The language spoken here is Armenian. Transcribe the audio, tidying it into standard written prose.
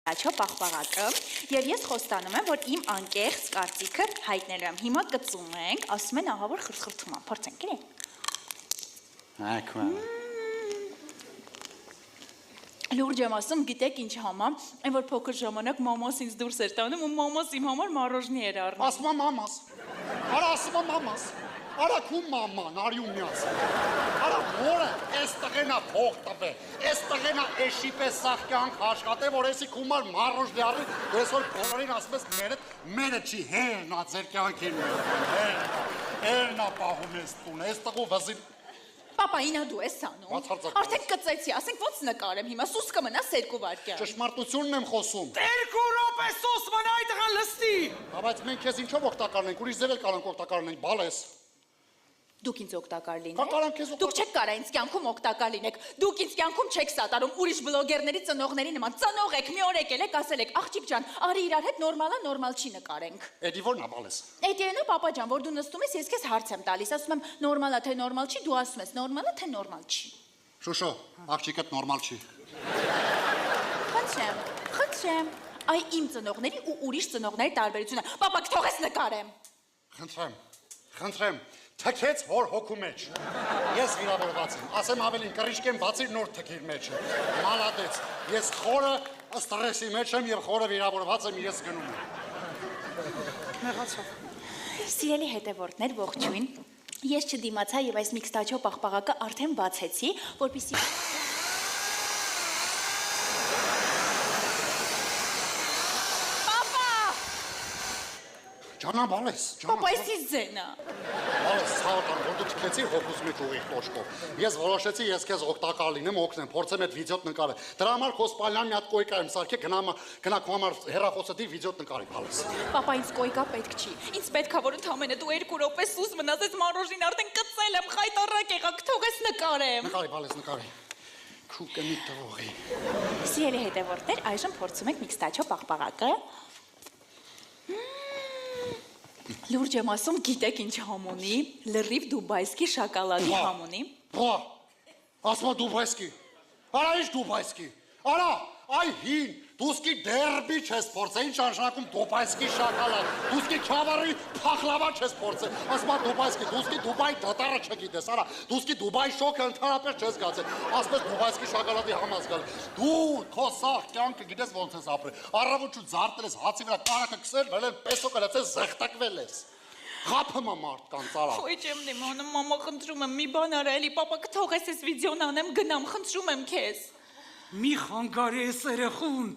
Աչո պաղպաղակը եւ ես խոստանում եմ, որ իմ անկեղծ կարծիքը հայտնելու եմ։ Հիմա կծում ենք, ասում են ահա որ խրթխրթում է։ Փորձենք գիտե։ Ակվա։ Լուրջ եմ ասում, գիտեք ինչ համա, այն որ փոքր ժամանակ մամաս ինձ դուրս էր տանում ու մամաս իմ համար մառոժնի էր առնում։ Ասում եմ մամաս։ Արա ասում եմ մամաս։ Արա քու մաման, արի ու միաս։ Արա մորը, էս տղենա փող տվե։ Էս տղենա էշի պես սաղ կյանք աշխատե, որ էսի քու մար մառոժ դառնի, դες որ բոլորին ասում ես մերը չի, հերնա ձեր կյանքին հերնա պահում ես տուն, էս տղու վզին։ Պապա, ինա դու ես անում։ Արդեն կծեցի, ասենք ոնց նկարեմ հիմա, սուս կմնաս 2 վայրկյան։ Ճշմարտությունն եմ խոսում։ 2 րոպե սուս մնա այդ տղան լստի։ Բայց մենք քեզ ինչով օգտակար ենք, ուրիշ ձև էլ կարող օգտակար ունենք, բալես։ Դուք ինձ օգտակար Կատարան քեզ լինեք։ Դուք չեք կարա ինձ կյանքում օգտակար լինեք։ Դուք ինձ կյանքում չեք սատարում ուրիշ բլոգերների ծնողների նման։ Ծնող եք, մի օր եկել եք, ասել եք, աղջիկ ջան, արի իրար հետ նորմալա նորմալ չի նկարենք։ Էդի որն է բալես։ Էդի պապա ջան, որ դու նստում ես, ես քեզ հարց եմ տալիս, ասում եմ նորմալա թե նորմալ չի, դու ասում ես նորմալա թե նորմալ չի։ Շուշո, աղջիկդ նորմալ չի։ Խնդրեմ։ Այ իմ ծնողների ու ուրիշ ծնողների տարբերությունը։ Պապա, կթողես նկարեմ։ Խնդրեմ, թքեց հոր հոգու մեջ։ Ես վիրավորված եմ, ասեմ ավելին կրիշկ եմ բացիր նոր թքիր մեջը։ Մալադեց, ես խորը ստրեսի մեջ եմ և խորը վիրավորված եմ, ես գնում եմ։ Մեղացավ։ Սիրելի հետևորդներ, ողջույն։ Ես չդիմացա և այս միքստաչո պաղպաղակը արդեն բացեցի, որպեսզի Ջանա բալես, Պապա, եսի զենա։ Բալես, ցավական, որ դու թքեցիր հոգուս մեջ ուղիղ տոշկով։ Ես որոշեցի, ես քեզ օգտակար լինեմ, օգնեմ, փորձեմ այդ վիդեոտ նկարել։ Դրա համար Խոսպալյան մի հատ կոյկա եմ սարքել, գնա քո համար հեռախոսը դի վիդեոտ նկարի, բալես։ Պապա, ինձ կոյկա պետք չի։ Ինձ պետք է որ ընդամենը դու 2 րոպե սուս մնաս, այս մառոժին արդեն կծել եմ, խայտառակ եղա, կթողես նկարեմ։ Նկարի, բալես, նկարի։ Քու կնի տվողի։ Սիրելի հետևորդներ, այժմ փորձում ենք միքստաչո պաղպաղակը։ Լուրջ եմ ասում, գիտեք ինչ համ ունի, լրիվ դուբայսկի շոկոլադի համ ունի։ Բա, ասմա դուբայսկի, արա ինչ դուբայսկի, արա, այ հին, դուսկի դերբի չես փորձե, ինչ անշանակում դուբայսկի շոկոլադ, դուսկի քավարի փախլավա չես փորձե, ասմա դուբայսկի, դուսկի դուբայ դատարը չգիտես, արա, դուսկի դուբայ շոկը ընդհանրապես չես գացել, ասպես դուբայսկի շոկոլադի համազ գալ, դու քո սաղ կյանքը գիտես ոնց ես ապրել, առավոտ ու զարտել ես հացի վրա կարակը քսել, վելել պեսո կլացել զեղտակվել ես։ Խափում եմ մարդկանց, արա։ Ոյ չեմ դիմանում, մամա, խնդրում եմ, մի բան արա, էլի, պապա, կթողես ես վիդեոն անեմ, գնամ, խնդրում եմ քեզ։ Մի խանգարի ես երեխուն։